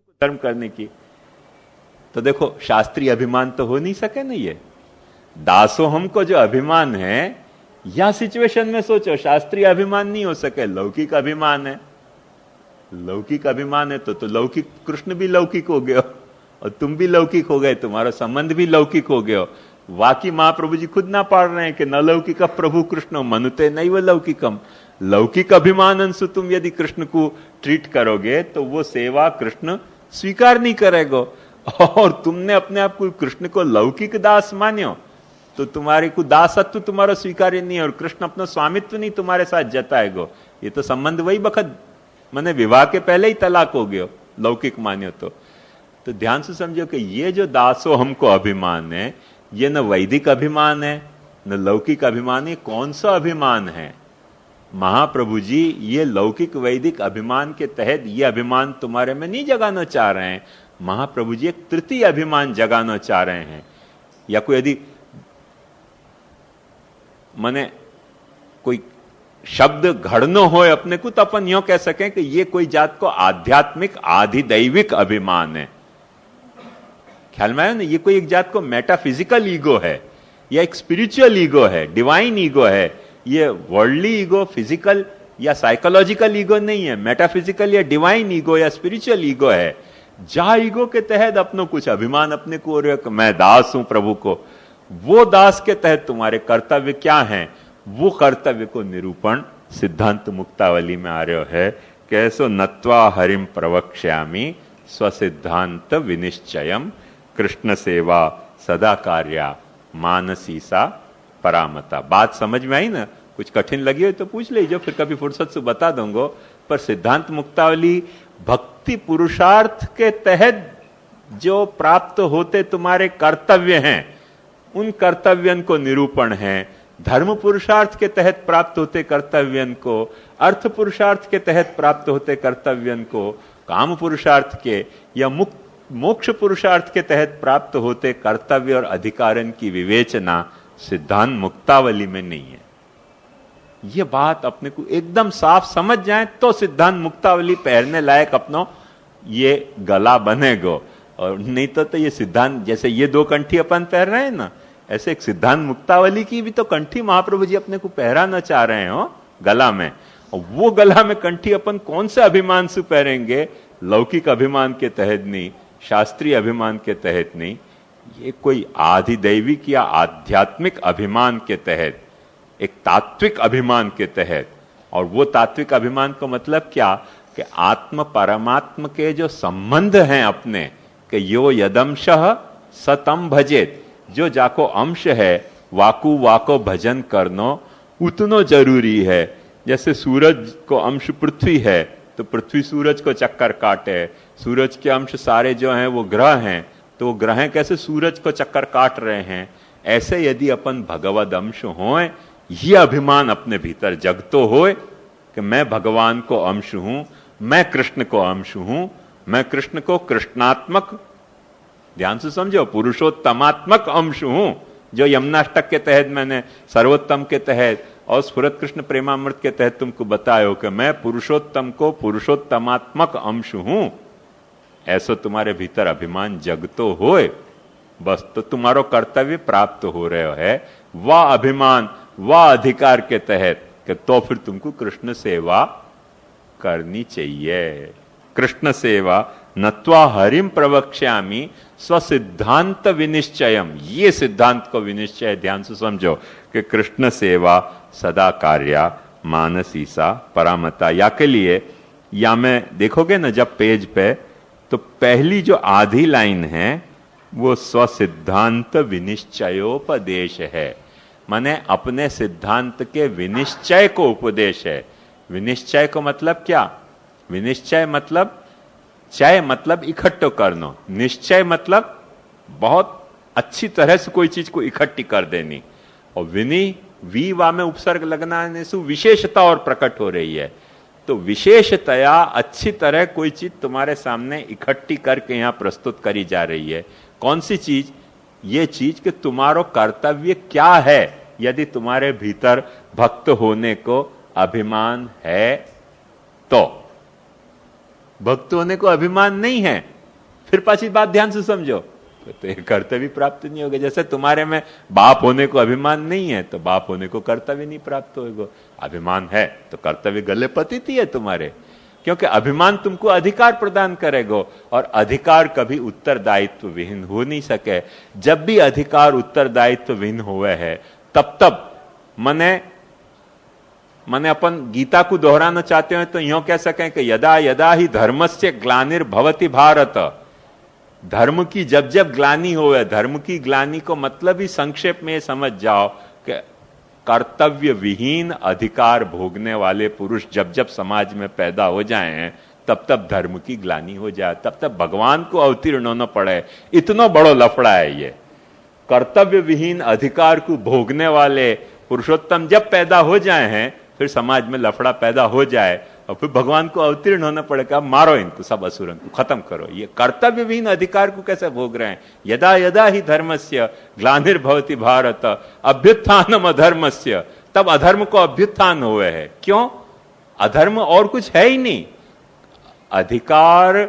धर्म करने की। तो देखो शास्त्रीय अभिमान तो हो नहीं सके ना। ये दासो हमको जो अभिमान है, या सिचुएशन में सोचो शास्त्रीय अभिमान नहीं हो सके, लौकिक अभिमान है। लौकिक अभिमान है तो लौकिक कृष्ण भी लौकिक हो गए और तुम भी लौकिक हो गए, तुम्हारा संबंध भी लौकिक हो गया। वाकई महाप्रभु जी खुद ना पाड़ रहे हैं कि न लौकिक प्रभु कृष्ण मनुते नहीं वो लौकिकम। लौकिक अभिमान अंशु तुम यदि कृष्ण को ट्रीट करोगे तो वो सेवा कृष्ण स्वीकार नहीं करेगा। और तुमने अपने आप को कृष्ण को लौकिक दास मान्यो तो तुम्हारे को दासत्व तुम्हारा स्वीकार्य नहीं है और कृष्ण अपना स्वामित्व नहीं तुम्हारे साथ जताएगो। ये तो संबंध वही बखत मैंने विवाह के पहले ही तलाक हो गयो लौकिक मान्यो तो ध्यान से समझो कि ये जो दासो हमको अभिमान है, ये न वैदिक अभिमान है न लौकिक अभिमान है। कौन सा अभिमान है? महाप्रभु जी ये लौकिक वैदिक अभिमान के तहत ये अभिमान तुम्हारे में नहीं जगाना चाह रहे हैं। महाप्रभु जी एक तृतीय अभिमान जगाना चाह रहे हैं। या कोई यदि मने कोई शब्द घड़नो हो अपने को तो अपन यूं कह सकें कि ये कोई जात को आध्यात्मिक आधिदैविक अभिमान है। ख्याल में आया ना? ये कोई एक जात को मेटाफिजिकल ईगो है या एक स्पिरिचुअल ईगो है, डिवाइन ईगो है। ये वर्ल्डली ईगो, फिजिकल या साइकोलॉजिकल ईगो नहीं है, मेटाफिजिकल या डिवाइन ईगो या स्पिरिचुअल ईगो है। जहां ईगो के तहत अपनो कुछ अभिमान अपने को हो रहा है कि मैं दास हूं प्रभु को, वो दास के तहत तुम्हारे कर्तव्य क्या हैं, वो कर्तव्य को निरूपण सिद्धांत मुक्तावली में आ रहा है। कैसो नत्वा हरिम प्रवक्ष्यामि स्वसिद्धांत विनिश्चयम कृष्ण सेवा सदा कार्या मानसी सा परामता। बात समझ में आई ना? कुछ कठिन लगी हो तो पूछ लीजिए, फिर कभी फुर्सत से बता दूंगा। पर सिद्धांत मुक्तावली भक्ति पुरुषार्थ के तहत जो प्राप्त होते तुम्हारे कर्तव्य हैं उन कर्तव्यन को निरूपण है। धर्म पुरुषार्थ के तहत प्राप्त होते कर्तव्यन को, अर्थ पुरुषार्थ के तहत प्राप्त होते कर्तव्यन को, काम पुरुषार्थ के या मोक्ष पुरुषार्थ के तहत प्राप्त होते कर्तव्य और अधिकारन की विवेचना सिद्धांत मुक्तावली में नहीं है। यह बात अपने को एकदम साफ समझ जाए तो सिद्धांत मुक्तावली पहनने लायक अपनो ये गला बनेगो। और नहीं तो ये सिद्धांत जैसे ये दो कंठी अपन पहन रहे हैं ना, ऐसे एक सिद्धांत मुक्तावली की भी तो कंठी महाप्रभु जी अपने को पहराना चाह रहे हो गला में। और वो गला में कंठी अपन कौन से अभिमान से पहनेंगे? लौकिक अभिमान के तहत नहीं, शास्त्रीय अभिमान के तहत नहीं, ये कोई आधिदैविक या आध्यात्मिक अभिमान के तहत, एक तात्विक अभिमान के तहत। और वो तात्विक अभिमान का मतलब क्या कि आत्म परमात्म के जो संबंध हैं अपने, कि यो यदंशः सतम भजेत, जो जाको अंश है वाकु वाको भजन करनो उतनो जरूरी है। जैसे सूरज को अंश पृथ्वी है तो पृथ्वी सूरज को चक्कर काटे, सूरज के अंश सारे जो हैं वो ग्रह हैं तो वो ग्रह कैसे सूरज को चक्कर काट रहे हैं। ऐसे यदि अपन भगवद अंश होए, ये अभिमान अपने भीतर जगतो होए कि मैं भगवान को अंश हूं, मैं कृष्ण को अंश हूं, मैं कृष्ण को कृष्णात्मक, ध्यान से समझो, पुरुषोत्तमात्मक अंश हूं। जो यमुनाष्टक के तहत मैंने सर्वोत्तम के तहत और स्फुरत कृष्ण प्रेमामृत के तहत तुमको बतायो कि मैं पुरुषोत्तम को पुरुषोत्तमात्मक अंश हूं। ऐसा तुम्हारे भीतर अभिमान जगतो होए बस तो तुम्हारो कर्तव्य प्राप्त हो रहे है। वह अभिमान वह अधिकार के तहत कि तो फिर तुमको कृष्ण सेवा करनी चाहिए। कृष्ण सेवा नत्वा हरिम प्रवक्ष्यामि स्वसिद्धांत विनिश्चयम। ये सिद्धांत को विनिश्चय ध्यान से समझो कि कृष्ण सेवा सदा कार्या मानसी सा परामता। या के लिए या में देखोगे ना जब पेज पे तो पहली जो आधी लाइन है वो स्वसिद्धांत विनिश्चयोपदेश है, माने अपने सिद्धांत के विनिश्चय को उपदेश है। विनिश्चय को मतलब क्या? विनिश्चय मतलब चय मतलब इकट्ठो करना, निश्चय मतलब बहुत अच्छी तरह से कोई चीज को इकट्ठी कर देनी। और वी वा में उपसर्ग लगना से विशेषता और प्रकट हो रही है। तो विशेषतया अच्छी तरह कोई चीज तुम्हारे सामने इकट्ठी करके यहां प्रस्तुत करी जा रही है। कौन सी चीज? ये चीज कि तुम्हारो कर्तव्य क्या है। यदि तुम्हारे भीतर भक्त होने को अभिमान है तो, भक्त होने को अभिमान नहीं है फिर पाછી बात ध्यान से समझो, तो ये कर्तव्य प्राप्त नहीं होगा। जैसे तुम्हारे में बाप होने को अभिमान नहीं है तो बाप होने को कर्तव्य नहीं प्राप्त होगा। अभिमान है तो कर्तव्य गले पतित ही है तुम्हारे, क्योंकि अभिमान तुमको अधिकार प्रदान करेगा और अधिकार कभी उत्तरदायित्व विहीन हो नहीं सके। जब भी अधिकार उत्तरदायित्व विहीन हुए है तब मने अपन गीता को दोहराना चाहते हैं तो यूं कह सकें कि यदा यदा ही धर्मस्य ग्लानिर्भवति भारत, धर्म की जब जब ग्लानि होवे, धर्म की ग्लानि को मतलब ही संक्षेप में समझ जाओ कि कर्तव्य विहीन अधिकार भोगने वाले पुरुष जब जब समाज में पैदा हो जाए हैं तब तब धर्म की ग्लानि हो जाए, तब तब भगवान को अवतीर्ण होना पड़े। इतना बड़ो लफड़ा है ये। कर्तव्य विहीन अधिकार को भोगने वाले पुरुषोत्तम जब पैदा हो जाए हैं फिर समाज में लफड़ा पैदा हो जाए और फिर भगवान को अवतीर्ण होना पड़ेगा, मारो इनको, सब असुरन को खत्म करो। ये कर्तव्य विहीन अधिकार को कैसे भोग रहे हैं? यदा यदा ही धर्मस्य ग्लानिर्भवति भारत अभ्युत्थानम अधर्मस्य, तब अधर्म को अभ्युत्थान हुए है। क्यों? अधर्म और कुछ है ही नहीं, अधिकार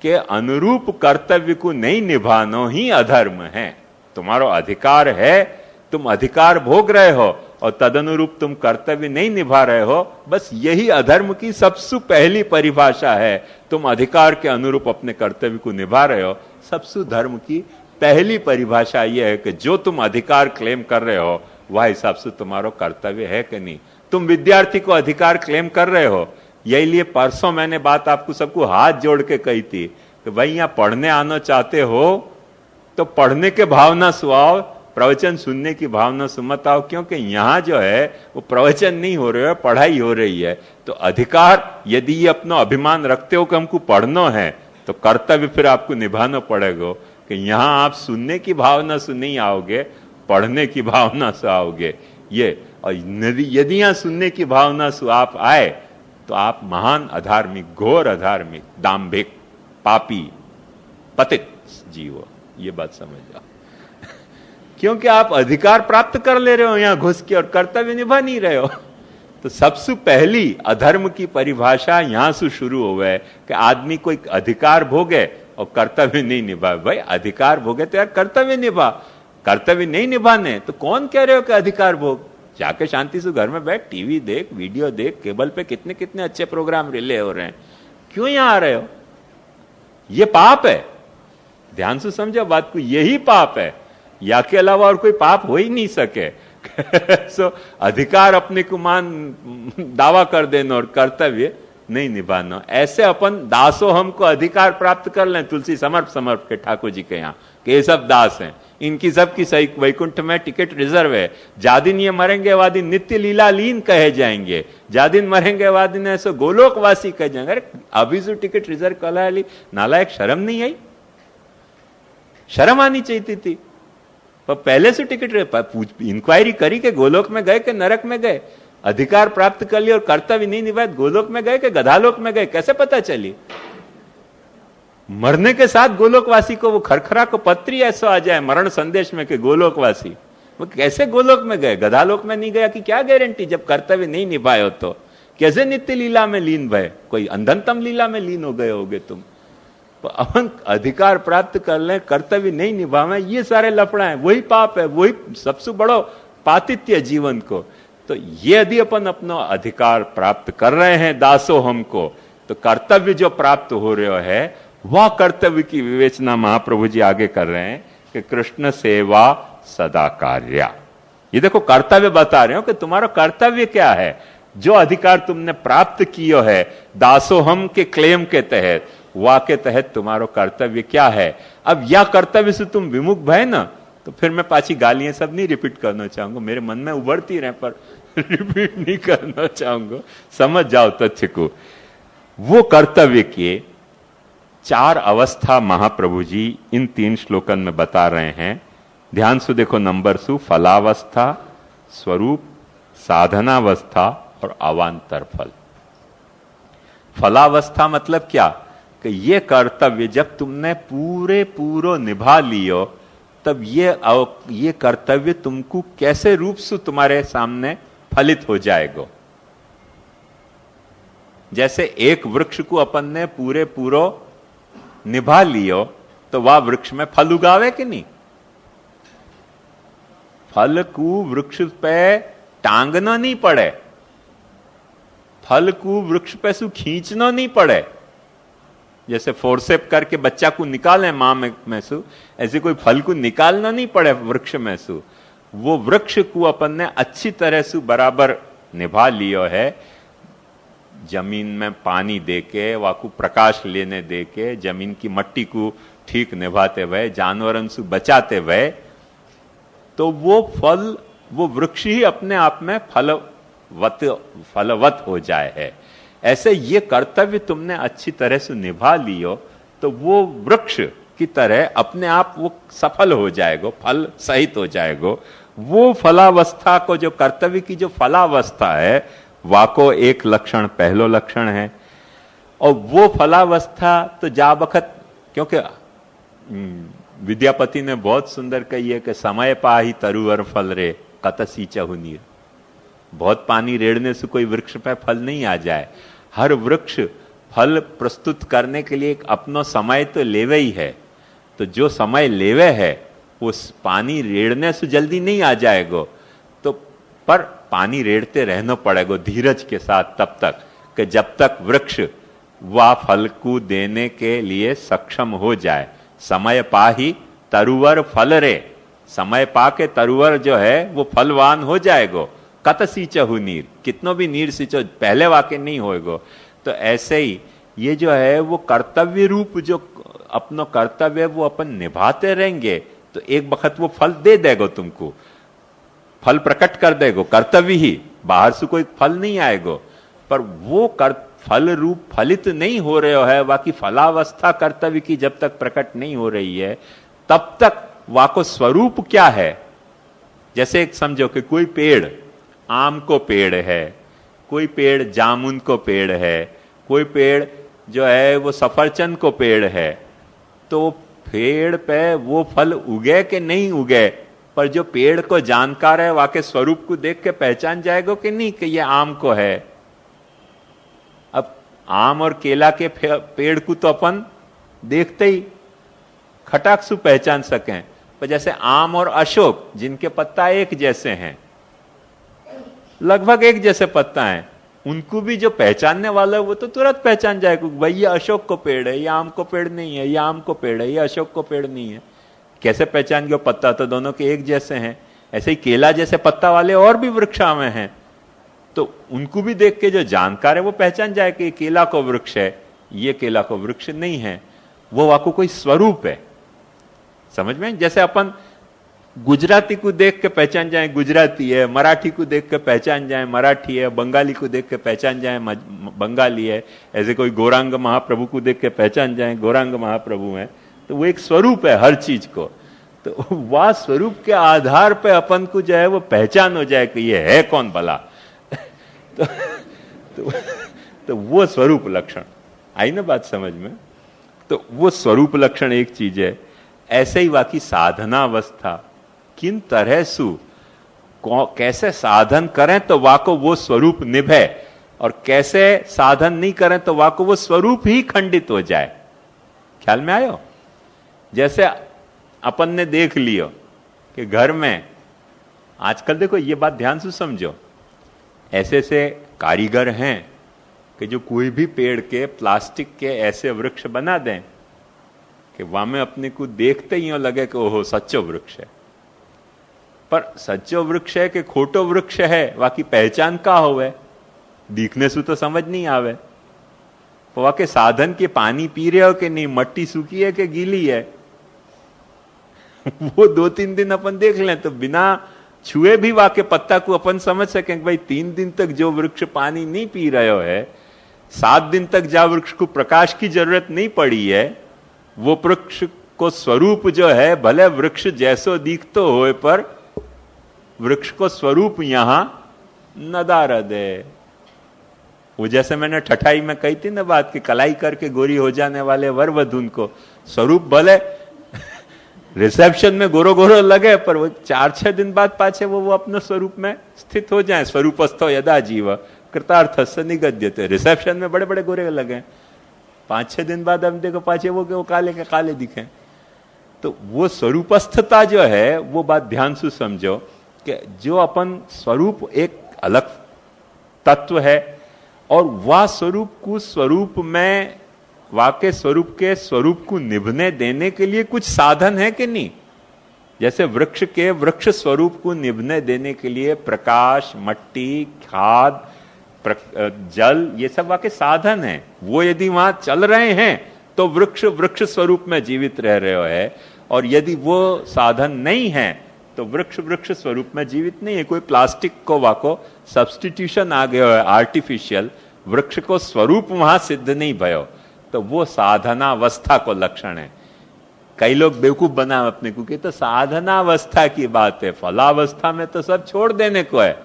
के अनुरूप कर्तव्य को नहीं निभाना ही अधर्म है। तुम्हारा अधिकार है, तुम अधिकार भोग रहे हो और तदनुरूप तुम कर्तव्य नहीं निभा रहे हो, बस यही अधर्म की सबसे पहली परिभाषा है। तुम अधिकार के अनुरूप अपने कर्तव्य को निभा रहे हो। सबसे धर्म की पहली परिभाषा यह है कि जो तुम अधिकार क्लेम कर रहे हो वह हिसाब से तुम्हारा कर्तव्य है कि नहीं। तुम विद्यार्थी को अधिकार क्लेम कर रहे हो, यही लिए परसों मैंने बात आपको सबको हाथ जोड़ के कही थी कि भाई यहां पढ़ने आना चाहते हो तो पढ़ने के भावना सुहाओ, प्रवचन सुनने की भावना से मत आओ, क्योंकि यहां जो है वो प्रवचन नहीं हो रहे हो, पढ़ाई हो रही है। तो अधिकार यदि ये अपना अभिमान रखते हो कि हमको पढ़ना है तो कर्तव्य फिर आपको निभाना पड़ेगा कि यहां आप सुनने की भावना से नहीं आओगे, पढ़ने की भावना से आओगे। ये और यदि यहां सुनने की भावना से आप आए तो आप महान अधार्मिक, घोर अधार्मिक, दाम्भिक, पापी, पतित जीव हो। ये बात समझ जाओ। क्योंकि आप अधिकार प्राप्त कर ले रहे हो यहां घुस के और कर्तव्य निभा नहीं रहे हो। तो सबसे पहली अधर्म की परिभाषा यहां से शुरू हो है कि आदमी कोई अधिकार भोगे और कर्तव्य नहीं निभा। भाई अधिकार भोगे तो यार कर्तव्य निभा, कर्तव्य नहीं निभाने तो कौन कह रहे हो कि अधिकार भोग? जाके शांति से घर में बैठ, टीवी देख, वीडियो देख, केबल पे कितने कितने अच्छे प्रोग्राम रिले हो रहे हैं, क्यों यहां आ रहे हो? ये पाप है, ध्यान से समझो बात को, यही पाप है, या के अलावा और कोई पाप हो ही नहीं सके। सो अधिकार अपने को मान दावा कर देना और कर्तव्य नहीं निभाना, ऐसे अपन दासो हमको अधिकार प्राप्त कर लें तुलसी समर्प के ठाकुर जी के यहाँ कि ये सब दास हैं, इनकी सबकी सही वैकुंठ में टिकट रिजर्व है। जादिन ये मरेंगे वादिन नित्य लीला लीन कहे जाएंगे, जादिन मरेंगे वादिन ऐसे गोलोकवासी कहे जाएंगे। अरे अभी जो टिकट रिजर्व कला ली, नालायक शर्म नहीं आई? शर्म आनी चाहिए थी। पर पहले से टिकट इंक्वायरी करी के गोलोक में गए कि नरक में गए, अधिकार प्राप्त कर लिया और कर्तव्य नहीं निभाए, गोलोक में गए कि गधालोक में गए, कैसे पता चली? मरने के साथ गोलोकवासी को वो खरखरा को पत्री ऐसा आ जाए मरण संदेश में कि गोलोकवासी, वो कैसे गोलोक में गए? गधालोक में नहीं गया कि क्या गारंटी? जब कर्तव्य नहीं निभाए हो तो कैसे नित्य लीला में लीन भय? कोई अंधनतम लीला में लीन हो गए होगे तुम। अपन अधिकार प्राप्त कर लें, कर्तव्य नहीं निभावे, ये सारे लफड़ा है, वही पाप है, वही सबसे बड़ो पातित्य जीवन को। तो ये यदि अपन अपना अधिकार प्राप्त कर रहे हैं दासो हमको, तो कर्तव्य जो प्राप्त हो रहे है वह कर्तव्य की विवेचना महाप्रभु जी आगे कर रहे हैं कि कृष्ण सेवा सदा कार्या। ये देखो कर्तव्य बता रहे हो कि तुम्हारा कर्तव्य क्या है, जो अधिकार तुमने प्राप्त किया है दासोहम के क्लेम के तहत, वा के तहत तुम्हारा कर्तव्य क्या है। अब या कर्तव्य से तुम विमुख भय ना, तो फिर मैं पाछी गालियां सब नहीं रिपीट करना चाहूंगा, मेरे मन में उभरती रहे पर रिपीट नहीं करना चाहूंगा, समझ जाओ तथ्य को। वो कर्तव्य के 4 अवस्था महाप्रभु जी इन 3 श्लोकन में बता रहे हैं। ध्यान से देखो, नंबर सु फलावस्था, स्वरूप, साधनावस्था और अवान्तर फल। फलावस्था मतलब क्या कि ये कर्तव्य जब तुमने पूरो निभा लियो, तब ये कर्तव्य तुमको कैसे रूप से तुम्हारे सामने फलित हो जाएगा। जैसे एक वृक्ष को अपन ने पूरो निभा लियो तो वह वृक्ष में फल उगावे कि नहीं? फल को वृक्ष पे टांगना नहीं पड़े, फल को वृक्ष पे सु खींचना नहीं पड़े। जैसे फोरसेप करके बच्चा को निकाले मां में सु, ऐसे कोई फल को निकालना नहीं पड़े वृक्ष में सु। वो वृक्ष को अपन ने अच्छी तरह से बराबर निभा लियो है, जमीन में पानी देके, वाकू प्रकाश लेने देके, जमीन की मट्टी को ठीक निभाते हुए, जानवरन से बचाते हुए, तो वो फल, वो वृक्ष ही अपने आप में फलवत हो जाए है। ऐसे ये कर्तव्य तुमने अच्छी तरह से निभा लियो तो वो वृक्ष की तरह अपने आप वो सफल हो जाएगा, फल सहित हो जाएगा। वो फलावस्था को, जो कर्तव्य की जो फलावस्था है, वाको एक लक्षण, पहलो लक्षण है। और वो फलावस्था तो जा बखत, क्योंकि विद्यापति ने बहुत सुंदर कही है कि समय पाही तरुवर फल रे कतसी चहुनीर। बहुत पानी रेड़ने से कोई वृक्ष पे फल नहीं आ जाए। हर वृक्ष फल प्रस्तुत करने के लिए एक अपना समय तो लेवे ही है। तो जो समय लेवे है उस पानी रेड़ने से जल्दी नहीं आ जाएगा, तो पर पानी रेड़ते रहना पड़ेगा धीरज के साथ, तब तक कि जब तक वृक्ष वह फल को देने के लिए सक्षम हो जाए। समय पाही तरुवर फल रे, समय पा के तरुवर जो है वो फलवान हो जाएगा। कत सींचहु नीर, कितनों भी नीर सींचो पहले वाके नहीं होएगो। तो ऐसे ही ये जो है वो कर्तव्य रूप, जो अपना कर्तव्य वो अपन निभाते रहेंगे तो एक वक्त वो फल दे देगा, तुमको फल प्रकट कर देगा। कर्तव्य ही, बाहर से कोई फल नहीं आएगा, पर वो फल रूप फलित नहीं हो रहे है, बाकी फलावस्था कर्तव्य की जब तक प्रकट नहीं हो रही है तब तक वाको स्वरूप क्या है। जैसे एक समझो कि कोई पेड़ आम को पेड़ है, कोई पेड़ जामुन को पेड़ है, कोई पेड़ जो है वो सफरचंद को पेड़ है, तो पेड़ पे वो फल उगे कि नहीं उगे, पर जो पेड़ को जानकार है वाके स्वरूप को देख के पहचान जाएगा कि नहीं कि ये आम को है। अब आम और केला के पेड़ को तो अपन देखते ही खटाक से पहचान सकें, पर जैसे आम और अशोक जिनके पत्ता एक जैसे हैं, लगभग एक जैसे पत्ता हैं, उनको भी जो पहचानने वाला है वो तो तुरंत पहचान जाएगा भाई ये अशोक को पेड़ है, ये आम को पेड़ नहीं है, ये आम को पेड़ है, ये अशोक को पेड़ नहीं है। कैसे पहचान गया? पत्ता तो दोनों के एक जैसे हैं। ऐसे ही केला जैसे पत्ता वाले और भी वृक्ष में हैं, तो उनको भी देख के जो जानकार है वो पहचान जाए कि ये केला को वृक्ष है, ये केला को वृक्ष नहीं है। वो वाको कोई स्वरूप है, समझ में? जैसे अपन गुजराती को देख के पहचान जाए गुजराती है, मराठी को देख के पहचान जाए मराठी है, बंगाली को देख के पहचान जाए बंगाली है, ऐसे कोई गौरांग महाप्रभु को देख के पहचान जाए गौरांग महाप्रभु है। तो वो एक स्वरूप है हर चीज को। तो वह स्वरूप के आधार पे अपन को जो है वो पहचान हो जाए कि ये है कौन भला। तो वो स्वरूप लक्षण आई ना बात समझ में? तो वो स्वरूप लक्षण एक चीज है। ऐसे ही बाकी साधनावस्था, किन तरह से कैसे साधन करें तो वाको वो स्वरूप निभे, और कैसे साधन नहीं करें तो वाको वो स्वरूप ही खंडित हो जाए। ख्याल में आयो? जैसे अपन ने देख लियो कि घर में आजकल, देखो ये बात ध्यान से समझो, ऐसे ऐसे कारीगर हैं कि जो कोई भी पेड़ के प्लास्टिक के ऐसे वृक्ष बना दें कि वहां में अपने को देखते ही लगे कि ओहो सच्चो वृक्ष है। पर सच्चो वृक्ष है कि खोटो वृक्ष है, बाकी पहचान का होवे, दिखने से तो समझ नहीं आवे। तो वाके साधन के पानी पी रहे हो कि नहीं, मट्टी सूखी है कि गीली है, वो 2-3 दिन अपन देख लें तो बिना छुए भी वाके पत्ता को अपन समझ सकें कि भाई 3 दिन तक जो वृक्ष पानी नहीं पी रहे हो है, 7 दिन तक जहां वृक्ष को प्रकाश की जरूरत नहीं पड़ी है, वो वृक्ष को स्वरूप जो है भले वृक्ष जैसो दिखतो होए पर वृक्ष को स्वरूप यहां नदारद है। वो जैसे मैंने ठठाई में कही थी ना बात कि कलाई करके गोरी हो जाने वाले वर वधून को स्वरूप भले रिसेप्शन में गोरो गोरो लगे, पर वो 4-6 दिन बाद पाछे वो अपने स्वरूप में स्थित हो जाए। स्वरूपस्थो यदा जीव कृतार्थस्य निगद्यते। रिसेप्शन में बड़े बड़े गोरे लगे, 5-6 दिन बाद हम देखो पाछे वो काले के काले दिखे। तो वो स्वरूपस्थता जो है वो बात ध्यान से समझो कि जो अपन स्वरूप एक अलग तत्व है और वह स्वरूप को स्वरूप में वाके स्वरूप के स्वरूप को निभने देने के लिए कुछ साधन है कि नहीं। जैसे वृक्ष के वृक्ष स्वरूप को निभने देने के लिए प्रकाश, मट्टी, खाद, जल, ये सब वाके साधन है। वो यदि वहां चल रहे हैं तो वृक्ष वृक्ष स्वरूप में जीवित रह रहे है, और यदि वो साधन नहीं है तो वृक्ष वृक्ष स्वरूप में जीवित नहीं है। कोई प्लास्टिक को वाको सब्स्टिट्यूशन आ गयो है आर्टिफिशियल, वृक्ष को स्वरूप वहां सिद्ध नहीं भयो, तो वो साधनावस्था को लक्षण है। कई लोग बेवकूफ बना अपने को कि तो साधनावस्था की बात है, फलावस्था में तो सब छोड़ देने को है।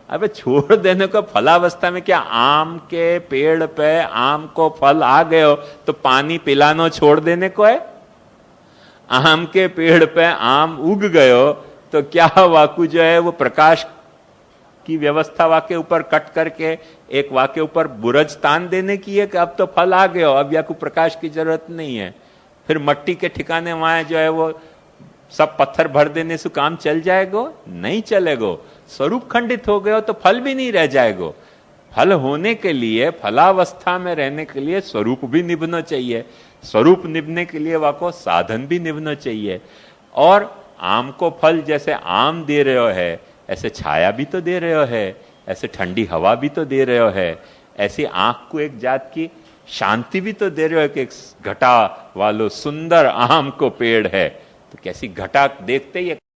अबे छोड़ देने को, फलावस्था में क्या आम के पेड़ पे आम को फल आ गयो तो पानी पिलानो छोड़ देने को है? आम के पेड़ पे आम उग गयो तो क्या वाकु जो है वो प्रकाश की व्यवस्था वाके ऊपर कट करके एक वाके ऊपर बुरज तान देने की है कि अब तो फल आ गयो, अब या को प्रकाश की जरूरत नहीं है। फिर मट्टी के ठिकाने वहां जो है वो सब पत्थर भर देने से काम चल जाएगो? नहीं चलेगो। स्वरूप खंडित हो गयो तो फल भी नहीं रह जाएगो। फल होने के लिए, फलावस्था में रहने के लिए स्वरूप भी निभना चाहिए। स्वरूप निभने के लिए वाको साधन भी निभना चाहिए। और आम को फल जैसे आम दे रहे हो है, ऐसे छाया भी तो दे रहे हो है, ऐसे ठंडी हवा भी तो दे रहे हो है, ऐसी आंख को एक जात की शांति भी तो दे रहे हो कि एक घटा वालो सुंदर आम को पेड़ है, तो कैसी घटा देखते ही